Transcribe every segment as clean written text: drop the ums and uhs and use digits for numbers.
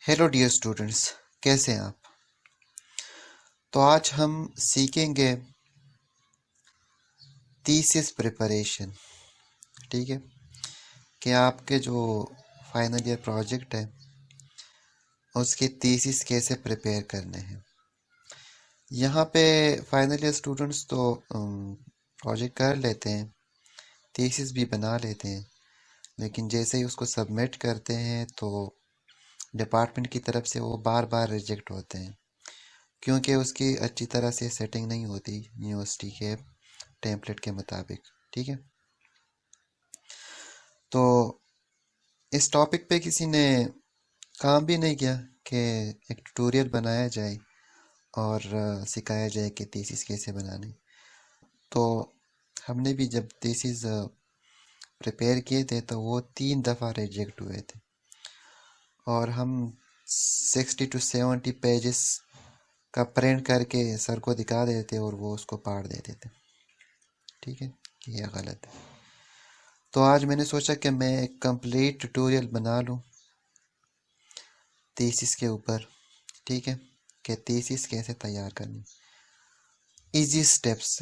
Hello dear students, कैसे हैं आप। तो आज हम सीखेंगे थीसिस प्रिपरेशन। ठीक है कि आपके जो फाइनल ईयर प्रोजेक्ट है उसके थीसिस कैसे प्रिपेयर करने हैं। यहाँ पे फाइनल ईयर स्टूडेंट्स तो प्रोजेक्ट कर लेते हैं, थीसिस भी बना लेते हैं, लेकिन जैसे ही उसको सबमिट करते हैं तो डिपार्टमेंट की तरफ से वो बार बार रिजेक्ट होते हैं, क्योंकि उसकी अच्छी तरह से सेटिंग नहीं होती यूनिवर्सिटी के टेम्पलेट के मुताबिक। ठीक है, तो इस टॉपिक पे किसी ने काम भी नहीं किया कि एक ट्यूटोरियल बनाया जाए और सिखाया जाए कि थीसिस कैसे बनानी। तो हमने भी जब थीसिस प्रिपेयर किए थे तो वो 3 दफ़ा रिजेक्ट हुए थे, और हम 60 to 70 पेजेस का प्रिंट करके सर को दिखा देते और वो उसको पाड़ देते थे। ठीक है कि ये गलत है। तो आज मैंने सोचा कि मैं एक कंप्लीट ट्यूटोरियल बना लूँ थीसिस के ऊपर। ठीक है कि थीसिस कैसे तैयार करनी, इजी स्टेप्स।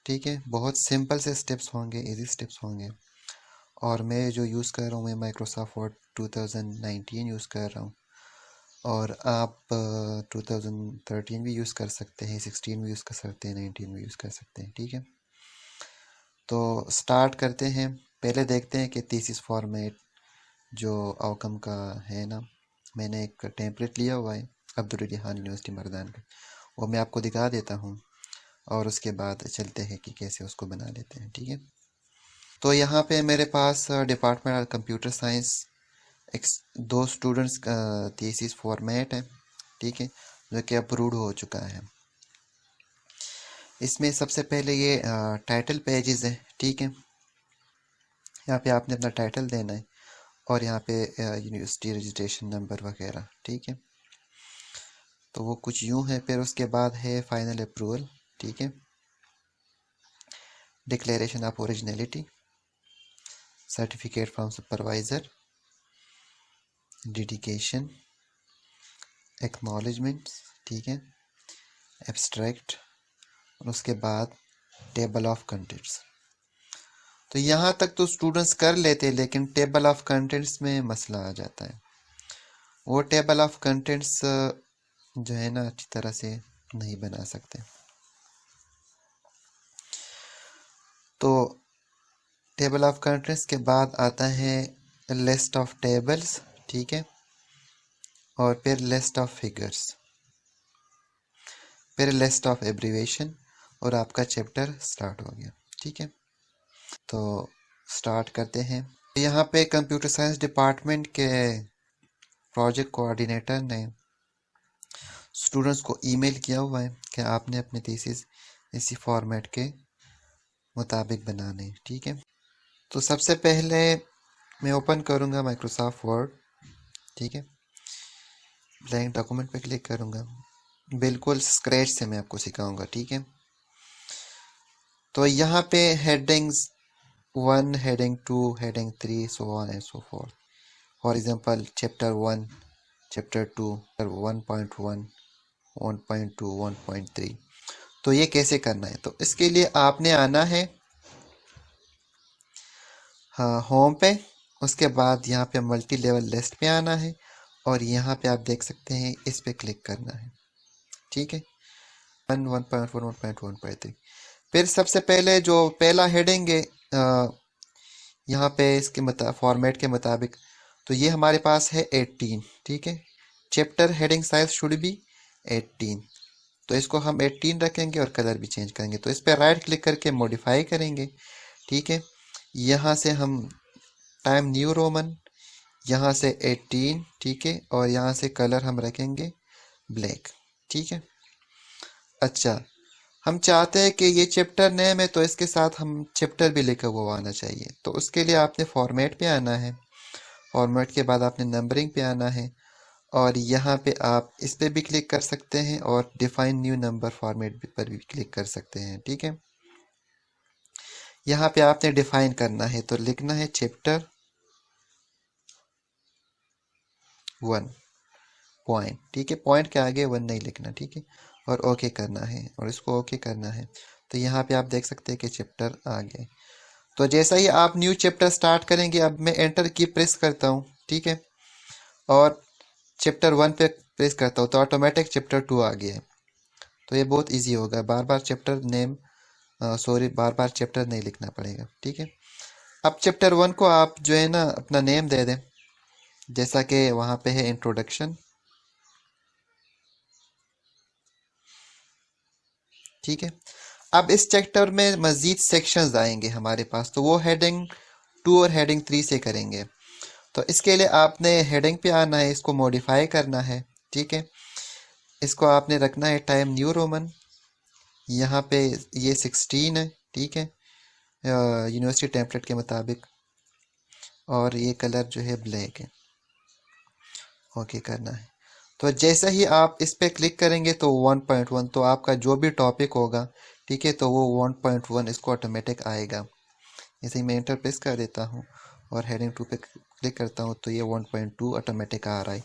ठीक है, बहुत सिंपल से स्टेप्स होंगे, इजी स्टेप्स होंगे। और मैं जो यूज़ कर रहा हूँ, मैं माइक्रोसॉफ्ट वर्ड 2019 यूज़ कर रहा हूँ, और आप 2013 भी यूज़ कर सकते हैं, 16 भी यूज़ कर सकते हैं, 19 भी यूज़ कर सकते हैं। ठीक है, तो स्टार्ट करते हैं। पहले देखते हैं कि थीसिस फॉर्मेट जो आउटकम का है ना, मैंने एक टेम्पलेट लिया हुआ है अब्दुल रिहान यूनिवर्सिटी मरदान का, वो मैं आपको दिखा देता हूँ और उसके बाद चलते हैं कि कैसे उसको बना लेते हैं। ठीक है, तो यहाँ पे मेरे पास डिपार्टमेंट ऑफ कंप्यूटर साइंस एक 2 स्टूडेंट्स का थीसिस फॉर्मेट है। ठीक है, जो कि अप्रूव्ड हो चुका है। इसमें सबसे पहले ये टाइटल पेजेस है। ठीक है, यहाँ पे आपने अपना टाइटल देना है और यहाँ पे यूनिवर्सिटी रजिस्ट्रेशन नंबर वगैरह। ठीक है, तो वो कुछ यूँ है। फिर उसके बाद है फाइनल अप्रूवल। ठीक है, declaration of originality, certificate from supervisor, dedication, acknowledgement. ठीक है, एब्स्ट्रैक्ट, और उसके बाद टेबल ऑफ कंटेंट्स। तो यहाँ तक तो स्टूडेंट्स कर लेते हैं, लेकिन टेबल ऑफ कंटेंट्स में मसला आ जाता है। वो टेबल ऑफ कंटेंट्स जो है ना, अच्छी तरह से नहीं बना सकते। तो टेबल ऑफ कंटेंट्स के बाद आता है लिस्ट ऑफ टेबल्स। ठीक है, और फिर लिस्ट ऑफ फिगर्स, फिर लिस्ट ऑफ एब्रीवेशन, और आपका चैप्टर स्टार्ट हो गया। ठीक है, तो स्टार्ट करते हैं। यहाँ पे कंप्यूटर साइंस डिपार्टमेंट के प्रोजेक्ट कोऑर्डिनेटर ने स्टूडेंट्स को ईमेल किया हुआ है कि आपने अपने थीसिस इसी फॉर्मेट के मुताबिक बनाने। ठीक है, तो सबसे पहले मैं ओपन करूँगा माइक्रोसॉफ्ट वर्ड। ठीक है, ब्लैंक डॉक्यूमेंट पे क्लिक करूँगा, बिल्कुल स्क्रैच से मैं आपको सिखाऊंगा। ठीक है, तो यहाँ पे headings 1, heading 2, heading 3, so on and so fourth. For example chapter 1, chapter 2, 1.1, 1.2, 1.3। तो ये कैसे करना है, तो इसके लिए आपने आना है हाँ होम पे। उसके बाद यहाँ पे मल्टी लेवल लिस्ट पे आना है, और यहाँ पे आप देख सकते हैं इस पे क्लिक करना है। ठीक है, 1.4, 1.1.3। फिर सबसे पहले जो पहला हेडिंग है यहाँ पे इसके फॉर्मेट के मुताबिक, तो ये हमारे पास है 18। ठीक है, chapter heading size should be 18, तो इसको हम 18 रखेंगे और कलर भी चेंज करेंगे। तो इस पर राइट क्लिक करके मॉडिफाई करेंगे। ठीक है, यहाँ से हम टाइम न्यू रोमन, यहाँ से 18। ठीक है, और यहाँ से कलर हम रखेंगे ब्लैक। ठीक है, अच्छा, हम चाहते हैं कि ये चैप्टर नेम है तो इसके साथ हम चैप्टर भी लिखा हुआ आना चाहिए। तो उसके लिए आपने फॉर्मेट पे आना है, फॉर्मेट के बाद आपने नंबरिंग पे आना है, और यहाँ पे आप इस पे भी क्लिक कर सकते हैं और डिफाइन न्यू नंबर फॉर्मेट पर भी क्लिक कर सकते हैं। ठीक है, यहाँ पे आपने डिफाइन करना है, तो लिखना है चैप्टर 1। पॉइंट, ठीक है। पॉइंट के आगे 1 नहीं लिखना, ठीक है। और ओके करना है और इसको ओके करना है। तो यहाँ पे आप देख सकते हैं कि चैप्टर आ गए। तो जैसा ही आप न्यू चैप्टर स्टार्ट करेंगे, अब मैं एंटर की प्रेस करता हूँ, ठीक है, और चैप्टर 1 पे प्रेस करता हूँ तो ऑटोमेटिक चैप्टर 2 आ गया है। तो ये बहुत इजी होगा, बार बार चैप्टर नेम बार बार चैप्टर नहीं लिखना पड़ेगा, ठीक है। अब चैप्टर 1 को आप जो है ना अपना नेम दे दें, जैसा कि वहाँ पे है इंट्रोडक्शन, ठीक है। अब इस चैप्टर में मज़ीद सेक्शंस आएंगे हमारे पास, तो वो हेडिंग 2 और हेडिंग 3 से करेंगे। तो इसके लिए आपने हेडिंग पे आना है, इसको मॉडिफाई करना है, ठीक है। इसको आपने रखना है टाइम न्यू रोमन, यहाँ पे ये 16 है, ठीक है, यूनिवर्सिटी टेम्पलेट के मुताबिक, और ये कलर जो है ब्लैक है, ओके करना है। तो जैसे ही आप इस पे क्लिक करेंगे तो 1.1, तो आपका जो भी टॉपिक होगा, ठीक है, तो वो 1.1 इसको ऑटोमेटिक आएगा। जैसे ही मैं एंटर प्रेस कर देता हूँ और हेडिंग 2 पे क्लिक करता हूँ तो ये 1.2 ऑटोमेटिक आ रहा है।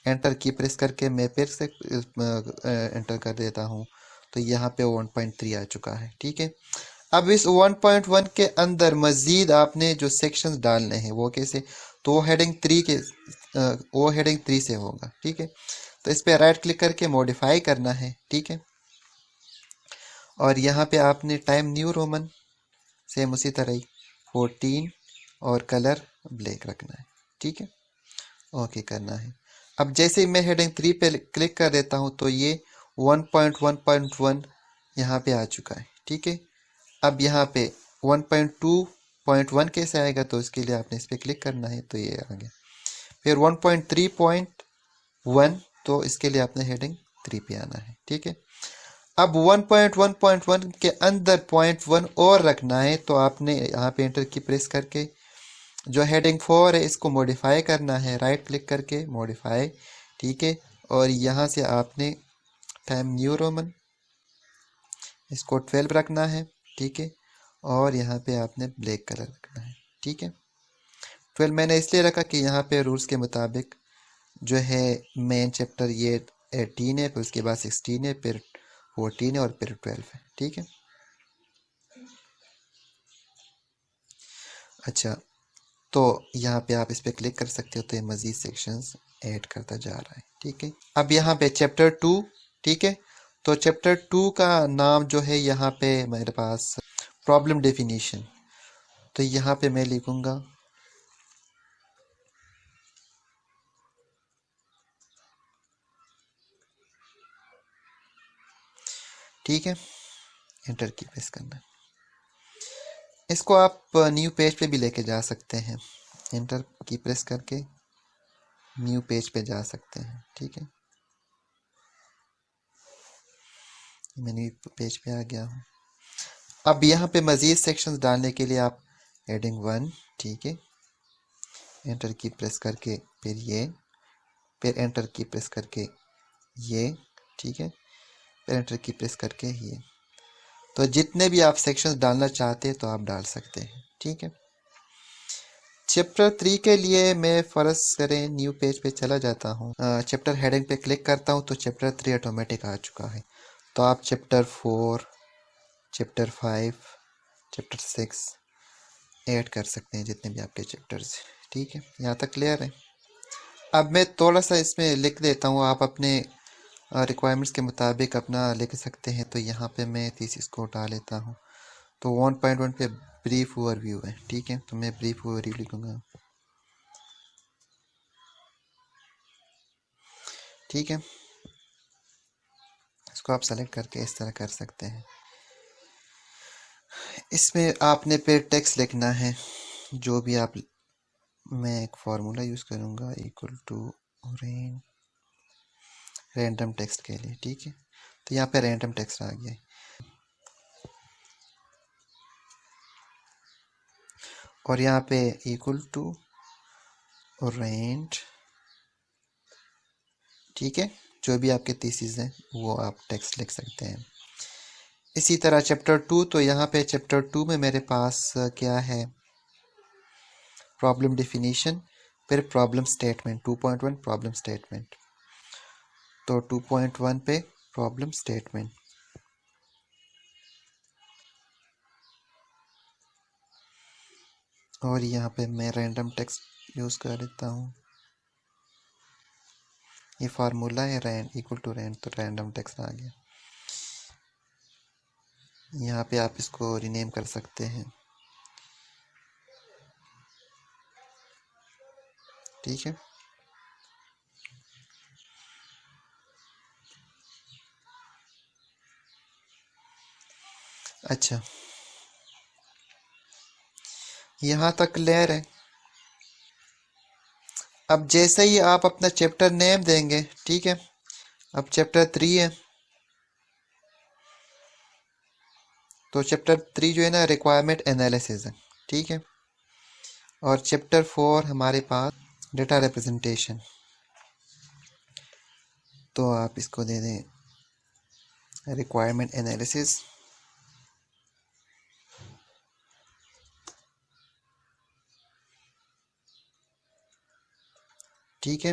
एंटर की प्रेस करके मैं फिर से एंटर कर देता हूँ तो यहाँ पे 1.3 आ चुका है, ठीक है। अब इस 1.1 के अंदर मज़ीद आपने जो सेक्शंस डालने हैं वो कैसे, तो वो हेडिंग 3 से होगा, ठीक है। तो इस पे राइट क्लिक करके मॉडिफाई करना है, ठीक है। और यहाँ पे आपने टाइम न्यू रोमन सेम उसी तरह ही 14 और कलर ब्लैक रखना है, ठीक है, ओके करना है। अब जैसे ही मैं हेडिंग 3 पे क्लिक कर देता हूँ तो ये 1.1.1 यहाँ पे आ चुका है, ठीक है। अब यहाँ पे 1.2.1 कैसे आएगा, तो इसके लिए आपने इस पर क्लिक करना है, तो ये आ गया। फिर 1.3.1, तो इसके लिए आपने हेडिंग 3 पे आना है, ठीक है। अब 1.1.1 के अंदर 0.1 और रखना है, तो आपने यहाँ पे एंटर की प्रेस करके जो हेडिंग 4 है इसको मॉडिफाई करना है, राइट क्लिक करके मॉडिफाई, ठीक है। और यहाँ से आपने टाइम न्यू रोमन इसको 12 रखना है, ठीक है। और यहाँ पे आपने ब्लैक कलर रखना है, ठीक है। 12 मैंने इसलिए रखा कि यहाँ पे रूल्स के मुताबिक जो है मेन चैप्टर ये 18 है, फिर उसके बाद 16 है, फिर 14 है और फिर 12 है, ठीक है। अच्छा, तो यहाँ पे आप इस पर क्लिक कर सकते हो तो ये मज़ीद सेक्शंस ऐड करता जा रहा है, ठीक है। अब यहाँ पे चैप्टर 2, ठीक है, तो चैप्टर 2 का नाम जो है यहाँ पे मेरे पास प्रॉब्लम डेफिनेशन, तो यहाँ पे मैं लिखूँगा ठीक है, एंटर की प्रेस करना है। इसको आप न्यू पेज पे भी लेके जा सकते हैं, एंटर की प्रेस करके न्यू पेज पे जा सकते हैं, ठीक है। मैं न्यू पेज पे आ गया हूँ। अब यहाँ पे मज़ीद सेक्शंस डालने के लिए आप हेडिंग 1, ठीक है, एंटर की प्रेस करके फिर एंटर की प्रेस करके ये, ठीक है, फिर एंटर की प्रेस करके ये। तो जितने भी आप सेक्शंस डालना चाहते हैं तो आप डाल सकते हैं, ठीक है। चैप्टर 3 के लिए मैं फ़र्ज करें न्यू पेज पे चला जाता हूँ, चैप्टर हेडिंग पे क्लिक करता हूँ तो चैप्टर 3 ऑटोमेटिक आ चुका है। तो आप चैप्टर 4, चैप्टर 5, चैप्टर 6 ऐड कर सकते हैं, जितने भी आपके चैप्टर्स, ठीक है। यहाँ तक क्लियर है। अब मैं थोड़ा सा इसमें लिख देता हूँ, आप अपने रिक्वायरमेंट्स के मुताबिक अपना लिख सकते हैं। तो यहाँ पे मैं थीसिस को उठा लेता हूँ, तो 1.1 पे ब्रीफ ओवरव्यू है, ठीक है, तो मैं ब्रीफ ओवरव्यू लिखूँगा, ठीक है। इसको आप सेलेक्ट करके इस तरह कर सकते हैं। इसमें आपने फिर टेक्स्ट लिखना है, जो भी आप, मैं एक फार्मूला यूज़ करूँगा इक्वल टू रैंडम टेक्स्ट के लिए, ठीक है। तो यहाँ पे रैंडम टेक्स्ट आ गया है और यहाँ पे इक्वल टू रेंज, ठीक है, जो भी आपके थीसिस हैं वो आप टेक्स्ट लिख सकते हैं। इसी तरह चैप्टर 2, तो यहाँ पे चैप्टर 2 में मेरे पास क्या है, प्रॉब्लम डेफिनेशन, फिर प्रॉब्लम स्टेटमेंट 2.1 प्रॉब्लम स्टेटमेंट। तो 2.1 पे प्रॉब्लम स्टेटमेंट, और यहाँ पे मैं रैंडम टेक्स्ट यूज़ कर लेता हूँ। ये फार्मूला है रैंड इक्वल टू रैंड, तो रैंडम टेक्स्ट आ गया। यहाँ पे आप इसको रीनेम कर सकते हैं, ठीक है। अच्छा, यहाँ तक क्लियर है। अब जैसे ही आप अपना चैप्टर नेम देंगे, ठीक है, अब चैप्टर 3 है, तो चैप्टर 3 जो है ना रिक्वायरमेंट एनालिसिस है, ठीक है। और चैप्टर 4 हमारे पास डेटा रिप्रेजेंटेशन, तो आप इसको दे दें रिक्वायरमेंट एनालिसिस, ठीक है।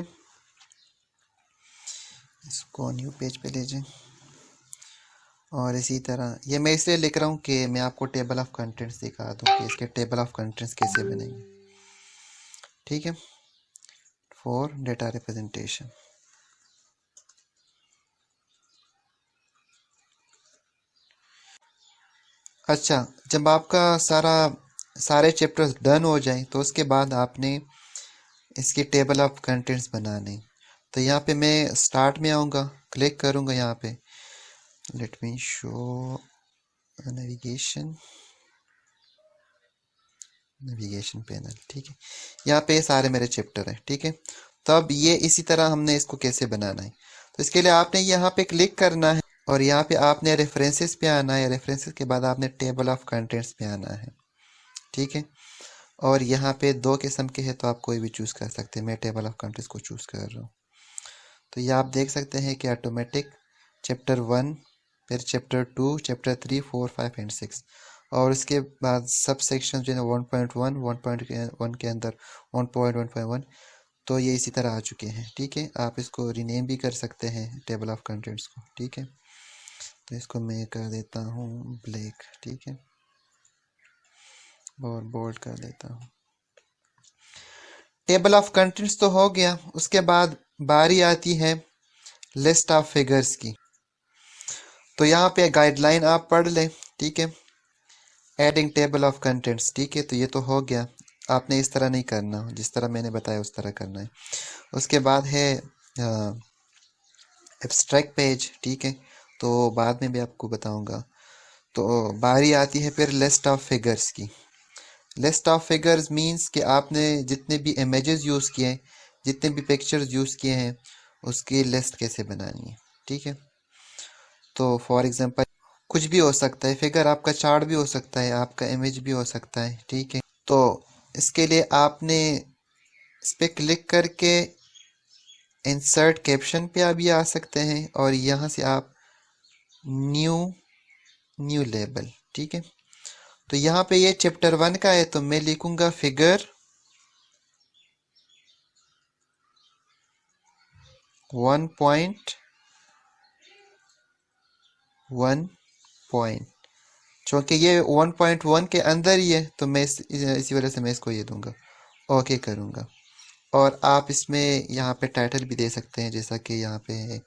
इसको न्यू पेज पे ले जाएं। और इसी तरह ये मैं इसलिए लिख रहा हूँ कि मैं आपको टेबल ऑफ कंटेंट्स दिखा दूँ कि इसके टेबल ऑफ कंटेंट्स कैसे बनेंगे, ठीक है, फॉर डेटा रिप्रेजेंटेशन। अच्छा, जब आपका सारे चैप्टर्स डन हो जाएं तो उसके बाद आपने इसकी टेबल ऑफ कंटेंट्स बनाने। तो यहाँ पे मैं स्टार्ट में आऊँगा, क्लिक करूँगा यहाँ पे, let me show navigation, navigation panel, ठीक है। यहाँ पे सारे मेरे चैप्टर हैं, ठीक है। तो अब ये इसी तरह हमने इसको कैसे बनाना है, तो इसके लिए आपने यहाँ पे क्लिक करना है और यहाँ पे आपने रेफरेंसेस पे आना है। रेफरेंसेस के बाद आपने टेबल ऑफ कंटेंट्स पे आना है, ठीक है। और यहाँ पे 2 किस्म के हैं, तो आप कोई भी चूज़ कर सकते हैं। मैं टेबल ऑफ कंटेंट्स को चूज़ कर रहा हूँ। तो ये आप देख सकते हैं कि ऑटोमेटिक चैप्टर 1, फिर चैप्टर 2, चैप्टर 3, 4, 5 एंड 6, और इसके बाद सब सेक्शन जो है 1.1, 1.1 के अंदर 1.1.1, तो ये इसी तरह आ चुके हैं, ठीक है। आप इसको रीनेम भी कर सकते हैं टेबल ऑफ कंटेंट्स को, ठीक है। तो इसको मैं कर देता हूँ ब्लैक, ठीक है, और बोल्ड कर देता हूँ। टेबल ऑफ कंटेंट्स तो हो गया, उसके बाद बारी आती है लिस्ट ऑफ फिगर्स की। तो यहाँ पे गाइडलाइन आप पढ़ लें, ठीक है, एडिंग टेबल ऑफ कंटेंट्स, ठीक है। तो ये तो हो गया, आपने इस तरह नहीं करना, जिस तरह मैंने बताया उस तरह करना है। उसके बाद है एब्स्ट्रैक्ट पेज, ठीक है, तो बाद में भी आपको बताऊंगा। तो बारी आती है फिर लिस्ट ऑफ फिगर्स की। लिस्ट ऑफ फिगर्स मींस कि आपने जितने भी इमेजेस यूज़ किए हैं, जितने भी पिक्चर्स यूज़ किए हैं, उसकी लिस्ट कैसे बनानी है, ठीक है। तो फॉर एग्जांपल कुछ भी हो सकता है, फिगर आपका चार्ट भी हो सकता है, आपका इमेज भी हो सकता है, ठीक है। तो इसके लिए आपने इस पर क्लिक करके इंसर्ट कैप्शन पे आप ये आ सकते हैं, और यहाँ से आप न्यू न्यू लेबल, ठीक है। तो यहाँ पे ये चैप्टर 1 का है, तो मैं लिखूंगा फिगर 1.1 पॉइंट, चूँकि ये 1.1 के अंदर ही है, तो मैं इसी वजह से मैं इसको ये दूंगा, ओके करूँगा। और आप इसमें यहाँ पे टाइटल भी दे सकते हैं, जैसा कि यहाँ पे है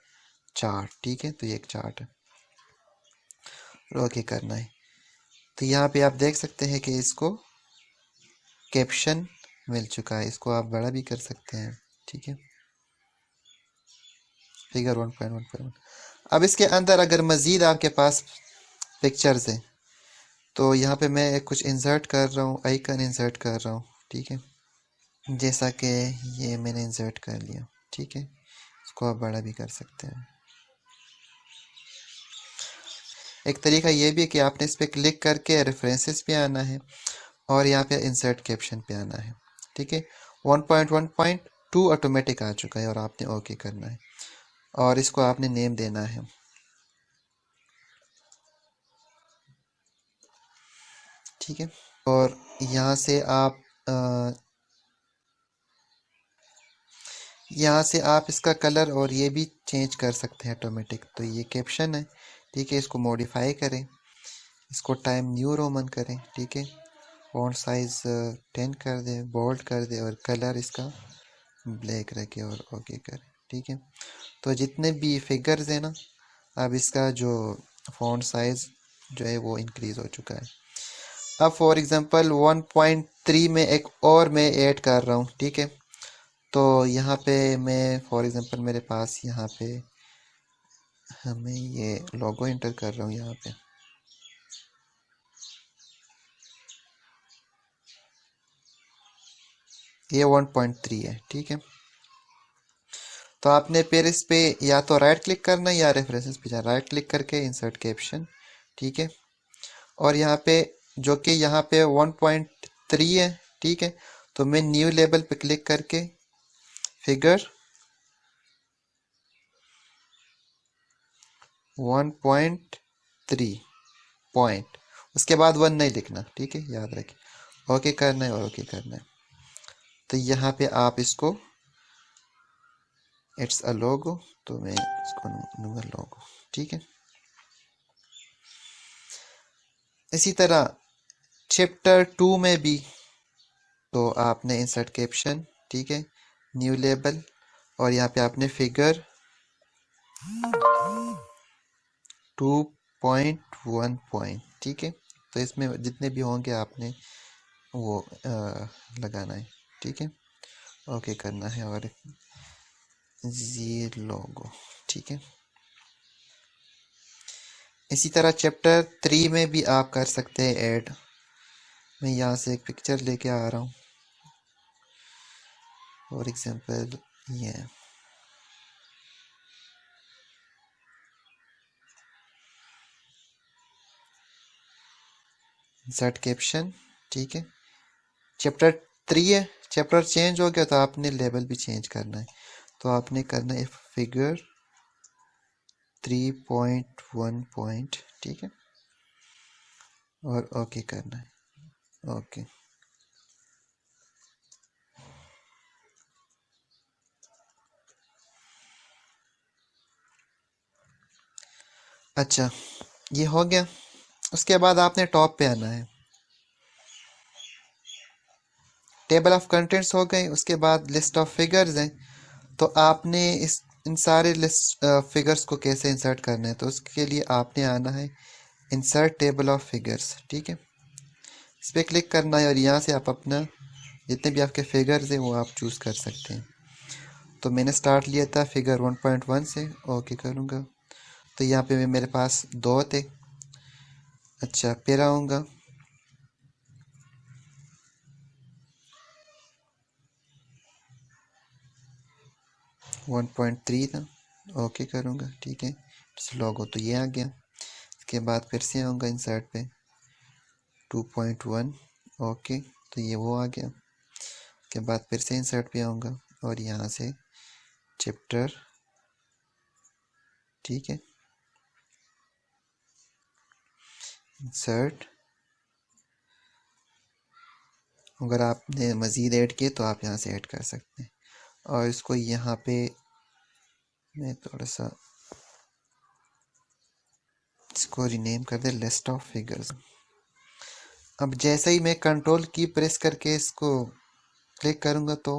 चार्ट, ठीक है, तो ये एक चार्ट है, ओके करना है। तो यहाँ पे आप देख सकते हैं कि इसको कैप्शन मिल चुका है, इसको आप बड़ा भी कर सकते हैं, ठीक है, फिगर 1.1.1। अब इसके अंदर अगर मज़ीद आपके पास पिक्चर्स हैं, तो यहाँ पे मैं कुछ इंसर्ट कर रहा हूँ, आइकन इंसर्ट कर रहा हूँ, ठीक है, जैसा कि ये मैंने इंसर्ट कर लिया, ठीक है। इसको आप बड़ा भी कर सकते हैं। एक तरीका ये भी है कि आपने इस पर क्लिक करके रेफरेंसेस पे आना है और यहाँ पे इंसर्ट कैप्शन पे आना है, ठीक है। 1.1.2 ऑटोमेटिक आ चुका है और आपने ओके करना है, और इसको आपने नेम देना है, ठीक है। और यहाँ से आप यहाँ से आप इसका कलर और ये भी चेंज कर सकते हैं ऑटोमेटिक। तो ये कैप्शन है, ठीक है, इसको मॉडिफाई करें, इसको टाइम न्यू रोमन करें, ठीक है, फॉन्ट साइज 10 कर दें, बोल्ड कर दें और कलर इसका ब्लैक रखें और ओके करें, ठीक है। तो जितने भी फिगर्स हैं ना, अब इसका जो फॉन्ट साइज जो है वो इंक्रीज हो चुका है। अब फॉर एग्जांपल 1.3 में एक और मैं ऐड कर रहा हूँ, ठीक है। तो यहाँ पे मैं फॉर एग्जांपल मेरे पास यहाँ पे हमें ये लोगो एंटर कर रहा हूँ यहाँ पे, ये 1.3 है, ठीक है। तो आपने फिर इस पे या तो राइट क्लिक करना है या रेफरेंसेस पे जाना, राइट क्लिक करके इंसर्ट कैप्शन, ठीक है। और यहाँ पे जो कि यहाँ पे 1.3 है, ठीक है। तो मैं न्यू लेबल पे क्लिक करके फिगर 1.3 पॉइंट, उसके बाद 1 नहीं लिखना, ठीक है, याद रखें। ओके करना है और ओके करना है। तो यहाँ पे आप इसको इट्स अ लोगो, तो मैं इसको दूंगा लोगो, ठीक है। इसी तरह चैप्टर 2 में भी तो आपने इंसर्ट कैप्शन, ठीक है, न्यू लेबल और यहाँ पे आपने फिगर 2.1 पॉइंट, ठीक है। तो इसमें जितने भी होंगे आपने वो लगाना है, ठीक है, ओके करना है और जी लोगो, ठीक है। इसी तरह चैप्टर 3 में भी आप कर सकते हैं ऐड। मैं यहाँ से एक पिक्चर लेके आ रहा हूँ, फॉर एग्जांपल ये इंसर्ट कैप्शन, ठीक है। चैप्टर 3 है, चैप्टर चेंज हो गया तो आपने लेबल भी चेंज करना है। तो आपने करना है फिगर 3.1 पॉइंट, ठीक है, और ओके करना है, ओके। अच्छा, ये हो गया। उसके बाद आपने टॉप पे आना है, टेबल ऑफ कंटेंट्स हो गए। उसके बाद लिस्ट ऑफ फिगर्स हैं। तो आपने इस इन सारे लिस्ट फिगर्स को कैसे इंसर्ट करना है, तो उसके लिए आपने आना है इंसर्ट टेबल ऑफ फिगर्स, ठीक है, इस पर क्लिक करना है और यहाँ से आप अपना जितने भी आपके फिगर्स हैं वो आप चूज़ कर सकते हैं। तो मैंने स्टार्ट लिया था फिगर 1.1 से, ओके करूँगा। तो यहाँ पे मेरे पास 2 थे। अच्छा, फिर आऊँगा 1.3 था, ओके करूँगा, ठीक है। लोगो तो ये आ गया। इसके बाद फिर से आऊँगा इंसर्ट पे 2.1, ओके, तो ये वो आ गया। उसके बाद फिर से इंसर्ट पे आऊँगा और यहाँ से चैप्टर, ठीक है, इंसर्ट। अगर आपने मज़ीद ऐड किए तो आप यहाँ से ऐड कर सकते हैं। और इसको यहाँ पे मैं थोड़ा सा इसको रीनेम कर दे लिस्ट ऑफ फिगर्स। अब जैसे ही मैं कंट्रोल की प्रेस करके इसको क्लिक करूँगा तो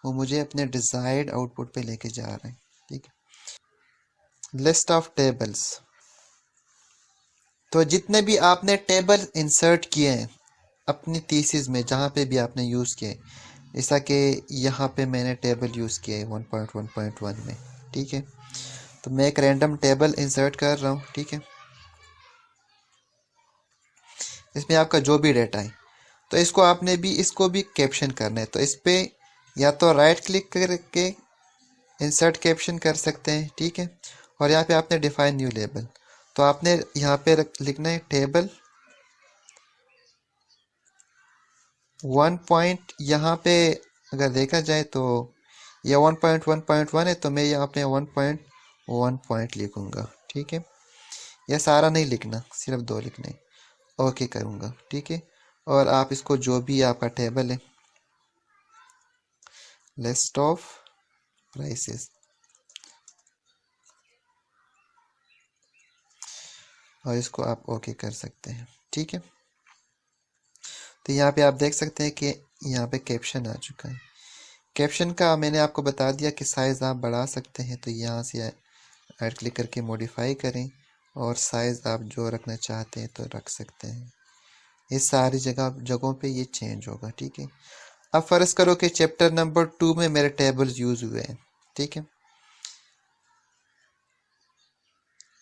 वो मुझे अपने डिज़ायर्ड आउटपुट पे लेके जा रहे हैं, ठीक है। लिस्ट ऑफ टेबल्स, तो जितने भी आपने टेबल इंसर्ट किए हैं अपनी थीसिस में जहाँ पे भी आपने यूज़ किए, जैसा कि यहाँ पे मैंने टेबल यूज़ किया है 1.1.1 में, ठीक है। तो मैं एक रैंडम टेबल इंसर्ट कर रहा हूँ, ठीक है। इसमें आपका जो भी डेटा है, तो इसको आपने भी इसको भी कैप्शन करना है। तो इस पर या तो राइट क्लिक करके इंसर्ट कैप्शन कर सकते हैं, ठीक है। और यहाँ पे आपने डिफाइन न्यू लेबल, तो आपने यहाँ पे लिखना है टेबल 1 पॉइंट। यहाँ पे अगर देखा जाए तो ये 1.1.1 है, तो मैं यहाँ पे 1.1 पॉइंट लिखूँगा, ठीक है। यह सारा नहीं लिखना, सिर्फ 2 लिखने, ओके करूँगा, ठीक है। और आप इसको जो भी आपका टेबल है लिस्ट ऑफ प्राइसेस, और इसको आप ओके कर सकते हैं। ठीक है, तो यहाँ पे आप देख सकते हैं कि यहाँ पे कैप्शन आ चुका है। कैप्शन का मैंने आपको बता दिया कि साइज़ आप बढ़ा सकते हैं, तो यहाँ से राइट क्लिक करके मॉडिफाई करें और साइज़ आप जो रखना चाहते हैं तो रख सकते हैं। ये सारी जगहों पे ये चेंज होगा। ठीक है, अब फ़र्ज़ करो कि चैप्टर नंबर 2 में मेरे टेबल्स यूज़ हुए हैं। ठीक है,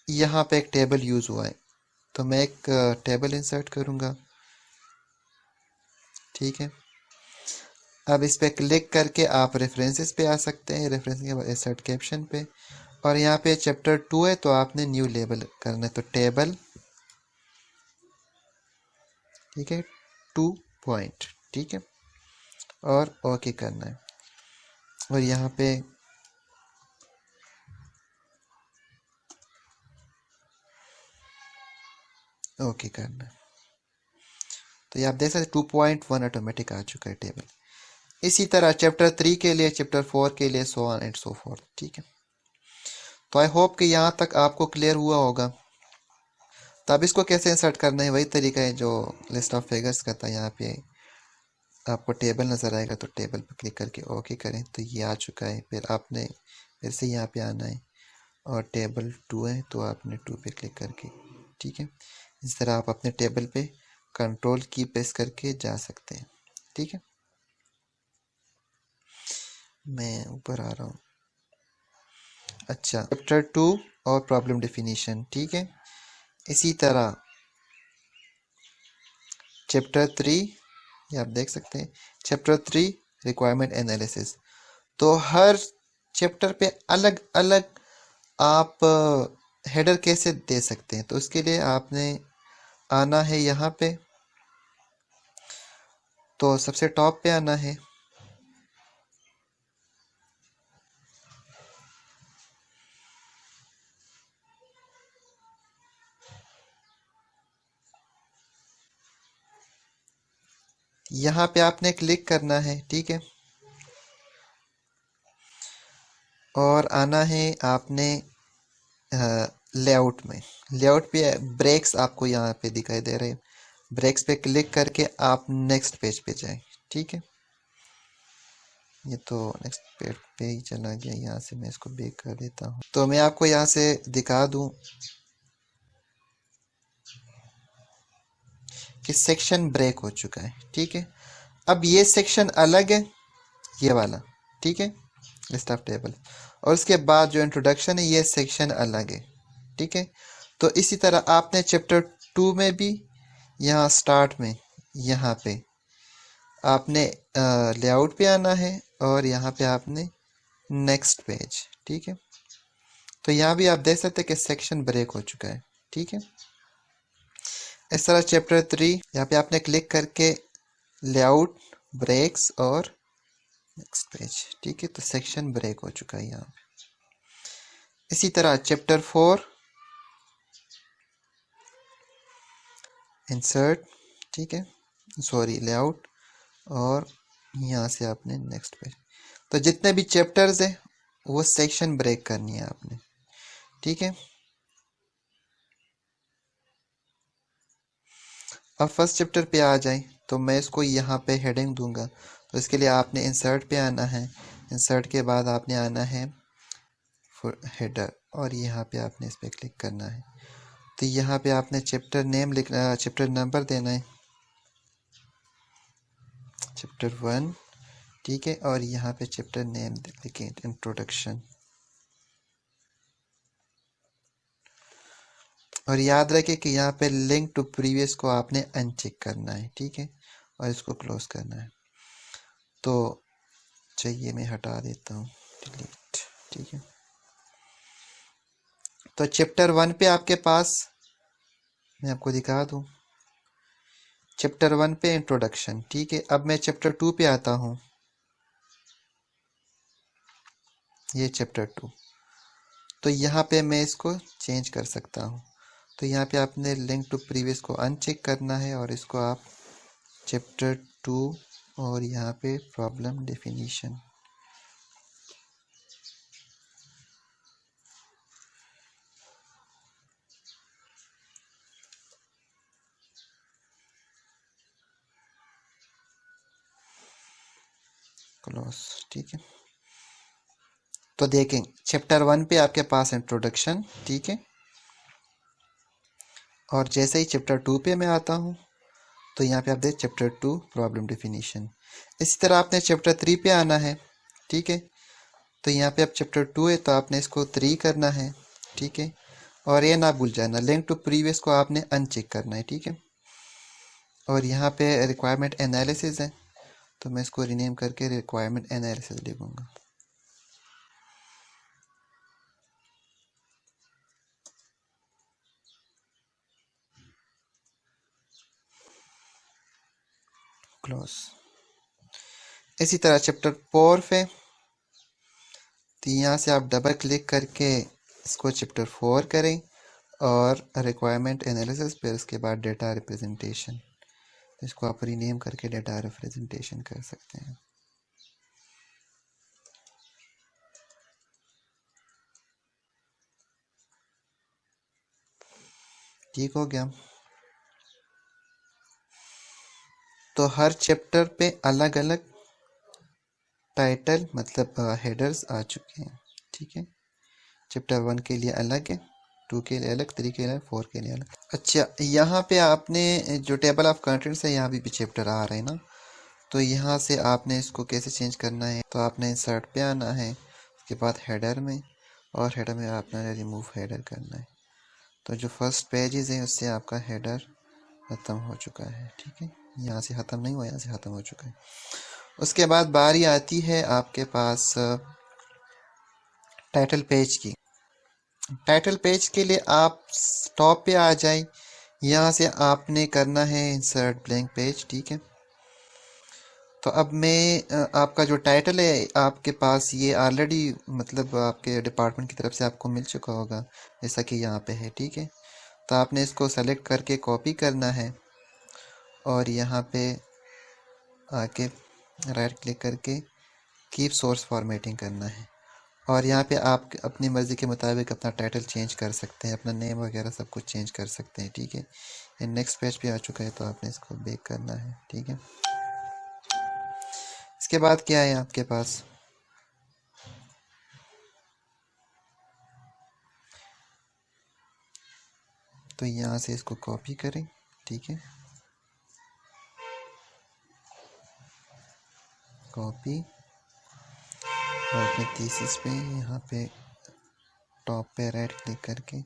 यहाँ पे एक टेबल यूज़ हुआ है, तो मैं एक टेबल इंसर्ट करूँगा। ठीक है, अब इस पे क्लिक करके आप रेफरेंसेस पे आ सकते हैं, रेफरेंस के बाद इंसर्ट कैप्शन पे, और यहाँ पे चैप्टर 2 है तो आपने न्यू लेबल करना है, तो टेबल, ठीक है, 2 पॉइंट। ठीक है, और ओके करना है, और यहाँ पे ओके करना है। तो ये आप देख सकते 2.1 ऑटोमेटिक आ चुका है टेबल। इसी तरह चैप्टर 3 के लिए, चैप्टर 4 के लिए, so on and so fourth. ठीक है, तो आई होप कि यहाँ तक आपको क्लियर हुआ होगा। तो अब इसको कैसे इंसर्ट करना है, वही तरीका है जो लिस्ट ऑफ फिगर्स का था। यहाँ पे आपको टेबल नज़र आएगा, तो टेबल पर क्लिक करके ओके करें, तो ये आ चुका है। फिर आपने फिर से यहाँ पे आना है, और टेबल 2 है तो आपने 2 पे क्लिक करके, ठीक है, इस तरह आप अपने टेबल पे कंट्रोल की प्रेस करके जा सकते हैं। ठीक है, मैं ऊपर आ रहा हूँ। अच्छा, चैप्टर 2 और प्रॉब्लम डेफिनेशन। ठीक है, इसी तरह चैप्टर 3, ये आप देख सकते हैं, चैप्टर 3 रिक्वायरमेंट एनालिसिस। तो हर चैप्टर पे अलग अलग आप हेडर कैसे दे सकते हैं, तो उसके लिए आपने आना है यहाँ पे, तो सबसे टॉप पे आना है, यहाँ पे आपने क्लिक करना है। ठीक है, और आना है आपने लेआउट में। लेआउट पे ब्रेक्स आपको यहाँ पे दिखाई दे रहे हैं, ब्रेक्स पे क्लिक करके आप नेक्स्ट पेज पे जाएं। ठीक है, ये तो नेक्स्ट पेज पे ही चला गया, यहाँ से मैं इसको बैक कर देता हूँ। तो मैं आपको यहाँ से दिखा दूँ कि सेक्शन ब्रेक हो चुका है। ठीक है, अब ये सेक्शन अलग है, ये वाला। ठीक है, लिस्ट ऑफ टेबल, और उसके बाद जो इंट्रोडक्शन है ये सेक्शन अलग है। ठीक है, तो इसी तरह आपने चैप्टर 2 में भी यहाँ स्टार्ट में यहाँ पे आपने लेआउट पे आना है, और यहाँ पे आपने नेक्स्ट पेज। ठीक है, तो यहाँ भी आप देख सकते हैं कि सेक्शन ब्रेक हो चुका है। ठीक है, इस तरह चैप्टर 3 यहाँ पे आपने क्लिक करके लेआउट, ब्रेक्स और नेक्स्ट पेज। ठीक है, तो सेक्शन ब्रेक हो चुका है यहाँ पे। इसी तरह चैप्टर 4 इंसर्ट, ठीक है, सॉरी लेआउट, और यहाँ से आपने नेक्स्ट पेज। तो जितने भी चैप्टर्स है वो सेक्शन ब्रेक करनी है आपने। ठीक है, अब फर्स्ट चैप्टर पे आ जाए, तो मैं इसको यहाँ पे हेडिंग दूंगा। तो इसके लिए आपने इंसर्ट पे आना है, इंसर्ट के बाद आपने आना है हेडर, और यहाँ पे आपने इस पर क्लिक करना है। तो यहाँ पे आपने चैप्टर नेम लिखना, चैप्टर नंबर देना है, चैप्टर 1। ठीक है, और यहाँ पे चैप्टर नेम लिखें इंट्रोडक्शन, और याद रखें कि यहाँ पे लिंक टू प्रीवियस को आपने अनचेक करना है। ठीक है, और इसको क्लोज करना है। तो चाहिए मैं हटा देता हूँ, डिलीट। ठीक है, तो चैप्टर 1 पे आपके पास मैं आपको दिखा दूँ, चैप्टर 1 पे इंट्रोडक्शन। ठीक है, अब मैं चैप्टर 2 पे आता हूँ, ये चैप्टर 2। तो यहाँ पे मैं इसको चेंज कर सकता हूँ। तो यहाँ पे आपने लिंक टू प्रीवियस को अनचेक करना है, और इसको आप चैप्टर 2 और यहाँ पे प्रॉब्लम डेफिनेशन, क्लोज। ठीक है, तो देखें चैप्टर 1 पे आपके पास इंट्रोडक्शन, ठीक है, और जैसे ही चैप्टर 2 पे मैं आता हूँ तो यहाँ पे आप देख चैप्टर 2 प्रॉब्लम डेफिनेशन। इसी तरह आपने चैप्टर 3 पे आना है, ठीक है, तो यहाँ पे आप चैप्टर 2 है तो आपने इसको 3 करना है, ठीक है, और ये ना भूल जाना लिंक टू प्रीवियस को आपने अनचेक करना है, ठीक है, और यहाँ पे रिक्वायरमेंट एनालिसिस है तो मैं इसको रीनेम करके रिक्वायरमेंट एनालिसिस लिखूंगा। क्लोज। इसी तरह चैप्टर 4 पे तो यहाँ से आप डबल क्लिक करके इसको चैप्टर 4 करें और रिक्वायरमेंट एनालिसिस, फिर उसके बाद डेटा रिप्रेजेंटेशन, इसको आप रीनेम करके डेटा रिप्रेजेंटेशन कर सकते हैं। ठीक हो गया। तो हर चैप्टर पे अलग अलग टाइटल मतलब हेडर्स आ चुके हैं, ठीक है, चैप्टर 1 के लिए अलग है, 2 के लिए अलग, 3 के लिए, 4 के लिए अलग। अच्छा, यहाँ पे आपने जो टेबल ऑफ कंटेंट्स है यहाँ भी चैप्टर आ रहे हैं ना, तो यहाँ से आपने इसको कैसे चेंज करना है, तो आपने इंसर्ट पे आना है, उसके बाद हेडर में, और हेडर में आपने रिमूव हेडर करना है। तो जो फर्स्ट पेजेस है उससे आपका हेडर ख़त्म हो चुका है, ठीक है, यहाँ से ख़त्म नहीं हुआ, यहाँ से ख़त्म हो चुका है। उसके बाद बारी आती है आपके पास टाइटल पेज की। टाइटल पेज के लिए आप टॉप पे आ जाए, यहाँ से आपने करना है इंसर्ट ब्लैंक पेज, ठीक है। तो अब मैं आपका जो टाइटल है आपके पास ये ऑलरेडी मतलब आपके डिपार्टमेंट की तरफ से आपको मिल चुका होगा, जैसा कि यहाँ पे है, ठीक है। तो आपने इसको सेलेक्ट करके कॉपी करना है और यहाँ पे आके राइट क्लिक करके कीप सोर्स फॉर्मेटिंग करना है, और यहाँ पे आप अपनी मर्ज़ी के मुताबिक अपना टाइटल चेंज कर सकते हैं, अपना नेम वगैरह सब कुछ चेंज कर सकते हैं, ठीक है। ये नेक्स्ट पेज पे आ चुका है तो आपने इसको बैक करना है, ठीक है। इसके बाद क्या है आपके पास, तो यहाँ से इसको कॉपी करें, ठीक है, कॉपी, और अपने थीसिस पे यहाँ पे टॉप पे राइट क्लिक करके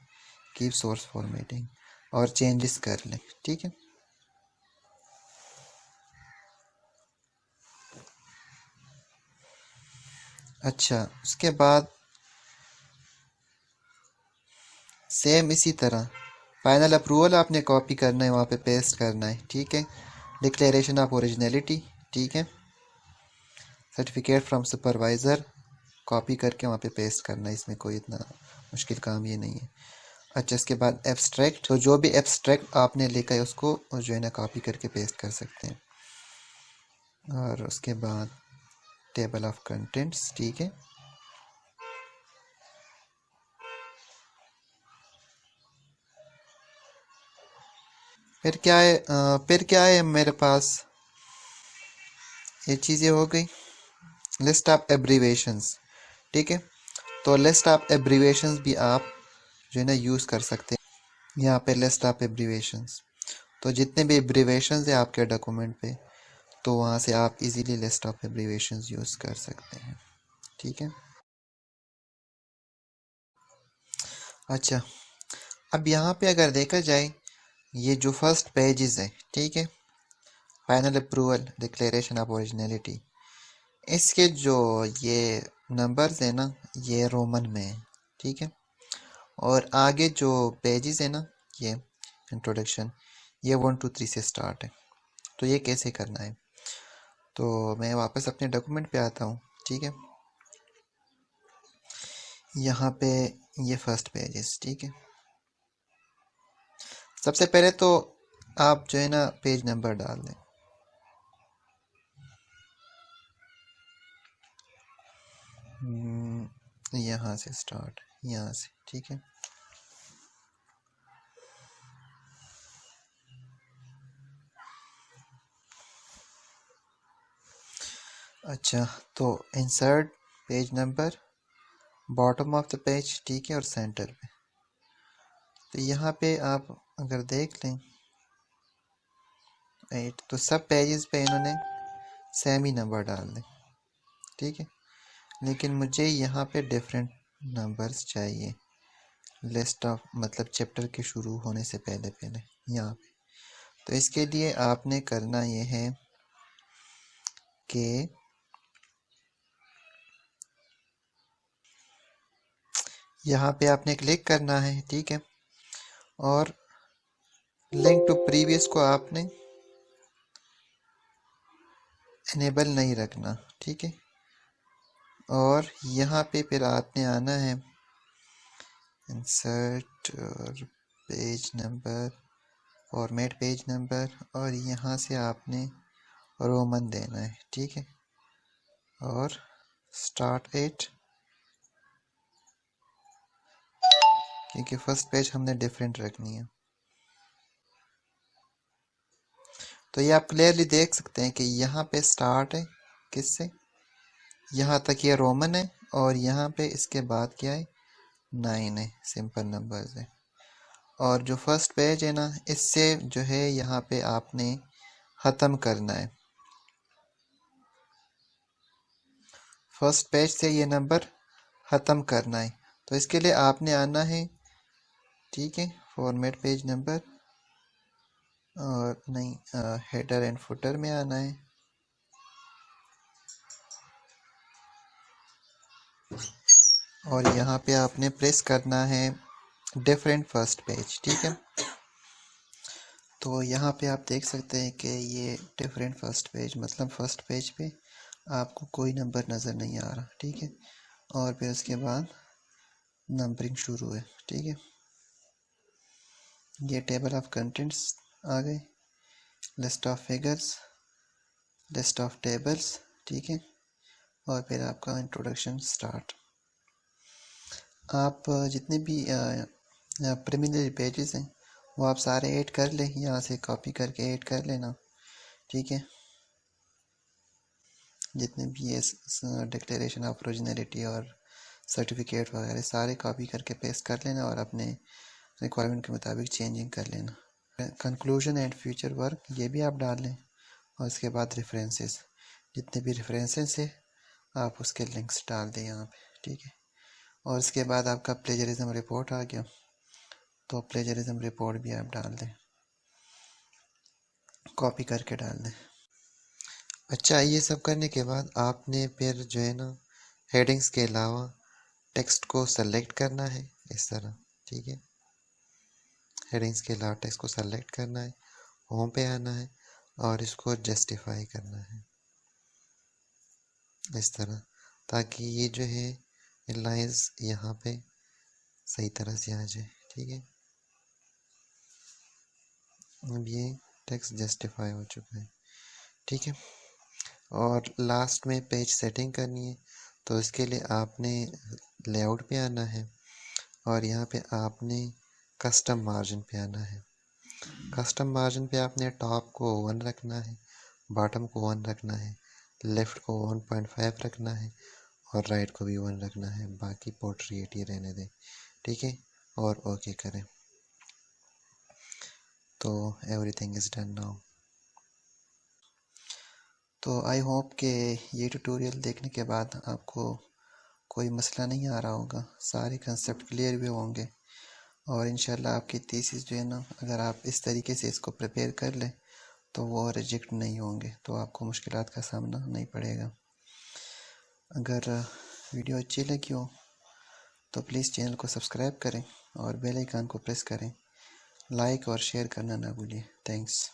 कीप सोर्स फॉर्मेटिंग और चेंजेस कर लें, ठीक है। अच्छा, उसके बाद सेम इसी तरह फाइनल अप्रूवल आपने कॉपी करना है, वहाँ पे पेस्ट करना है, ठीक है। डिक्लेरेशन ऑफ ओरिजिनलिटी, ठीक है, सर्टिफिकेट फ्रॉम सुपरवाइज़र कॉपी करके वहाँ पे पेस्ट करना है, इसमें कोई इतना मुश्किल काम ये नहीं है। अच्छा, इसके बाद एब्स्ट्रैक्ट, तो जो भी एब्स्ट्रैक्ट आपने लिखा है उसको जो है ना कॉपी करके पेस्ट कर सकते हैं। और उसके बाद टेबल ऑफ कंटेंट्स, ठीक है, फिर क्या है मेरे पास, ये चीज़ें हो गई। लिस्ट ऑफ एब्रीवेशंस, ठीक है, तो लिस्ट ऑफ एब्रीवेशंस भी आप जो है ना यूज़ कर सकते हैं। यहाँ पे लिस्ट ऑफ एब्रीवेशंस, तो जितने भी एब्रीवेशंस है आपके डॉक्यूमेंट पे, तो वहाँ से आप easily list of abbreviations use कर सकते हैं, ठीक है। अच्छा, अब यहाँ पे अगर देखा जाए ये जो फर्स्ट पेजेस है, ठीक है, final approval, declaration of originality, इसके जो ये नंबर्स है ना ये रोमन में है, ठीक है, और आगे जो पेजेस है ना ये इंट्रोडक्शन, ये 1 2 3 से स्टार्ट है। तो ये कैसे करना है, तो मैं वापस अपने डॉक्यूमेंट पे आता हूँ, ठीक है, यहाँ पे ये फर्स्ट पेजेस, ठीक है। सबसे पहले तो आप जो है ना पेज नंबर डाल दें, यहाँ से स्टार्ट, यहाँ से, ठीक है। अच्छा, तो insert page number, bottom of the page, ठीक है, और सेंटर पे। तो यहाँ पे आप अगर देख लें 8, तो सब पेजेस पे इन्होंने सेम ही नंबर डाल दें, ठीक है। लेकिन मुझे यहाँ पे डिफरेंट नंबर्स चाहिए, लिस्ट ऑफ मतलब चैप्टर के शुरू होने से पहले पहले यहाँ पे। तो इसके लिए आपने करना ये है कि यहाँ पे आपने क्लिक करना है, ठीक है, और लिंक टू प्रीवियस को आपने इनेबल नहीं रखना, ठीक है। और यहाँ पे फिर आपने आना है इंसर्ट और page number, format page number, और यहाँ से आपने रोमन देना है, ठीक है, और स्टार्ट एट, क्योंकि फर्स्ट पेज हमने डिफरेंट रखनी है। तो ये आप क्लियरली देख सकते हैं कि यहाँ पे स्टार्ट है किससे, यहाँ तक ये रोमन है, और यहाँ पे इसके बाद क्या है 9 है, सिंपल नंबर्स है। और जो फर्स्ट पेज है ना, इससे जो है यहाँ पे आपने ख़त्म करना है, फर्स्ट पेज से ये नंबर ख़त्म करना है। तो इसके लिए आपने आना है, ठीक है, फॉर्मेट पेज नंबर, और नहीं, हेडर एंड फुटर में आना है, और यहाँ पे आपने प्रेस करना है डिफरेंट फर्स्ट पेज, ठीक है। तो यहाँ पे आप देख सकते हैं कि ये डिफरेंट फर्स्ट पेज मतलब फर्स्ट पेज पे आपको कोई नंबर नज़र नहीं आ रहा, ठीक है। और फिर उसके बाद नंबरिंग शुरू है, ठीक है। ये टेबल ऑफ कंटेंट्स आ गए, list of figures, list of tables, ठीक है, और फिर आपका इंट्रोडक्शन स्टार्ट। आप जितने भी प्रिलिमिनरी पेजेस हैं वो आप सारे ऐड कर लें, यहाँ से कॉपी करके ऐड कर लेना, ठीक है। जितने भी ये डिक्लेरेशन ऑफ ओरिजिनलिटी और सर्टिफिकेट वगैरह सारे कॉपी करके पेस्ट कर लेना, और अपने रिक्वायरमेंट के मुताबिक चेंजिंग कर लेना। कंक्लूजन एंड फ्यूचर वर्क ये भी आप डाल लें, और उसके बाद रेफरेंसेस, जितने भी रेफरेंसेस है आप उसके लिंक्स डाल दें यहाँ पे, ठीक है। और इसके बाद आपका प्लेजरिज्म रिपोर्ट आ गया, तो प्लेजरिज्म रिपोर्ट भी आप डाल दें, कॉपी करके डाल दें। अच्छा, ये सब करने के बाद आपने फिर जो है ना हेडिंग्स के अलावा टेक्स्ट को सेलेक्ट करना है इस तरह, ठीक है। हेडिंग्स के अलावा टेक्स्ट को सेलेक्ट करना है, होम पे आना है, और इसको जस्टिफाई करना है इस तरह, ताकि ये जो है लाइंस यहाँ पे सही तरह से आ जाए, ठीक है। अब ये टेक्स्ट जस्टिफाई हो चुका है, ठीक है। और लास्ट में पेज सेटिंग करनी है, तो इसके लिए आपने लेआउट पे आना है, और यहाँ पे आपने कस्टम मार्जिन पे आना है। कस्टम मार्जिन पे आपने टॉप को 1 रखना है, बॉटम को 1 रखना है, लेफ़्ट को 1.5 रखना है, और राइट को भी 1 रखना है, बाकी पोर्ट्रेट ही रहने दें, ठीक है, और ओके करें। तो एवरीथिंग इज़ डन नाउ। तो आई होप कि ये ट्यूटोरियल देखने के बाद आपको कोई मसला नहीं आ रहा होगा, सारे कंसेप्ट क्लियर भी होंगे, और इंशाल्लाह आपकी थीसिस जो है ना, अगर आप इस तरीके से इसको प्रिपेयर कर लें तो वो रिजेक्ट नहीं होंगे, तो आपको मुश्किलात का सामना नहीं पड़ेगा। अगर वीडियो अच्छी लगी हो तो प्लीज़ चैनल को सब्सक्राइब करें और बेल आइकन को प्रेस करें, लाइक और शेयर करना ना भूलिए। थैंक्स।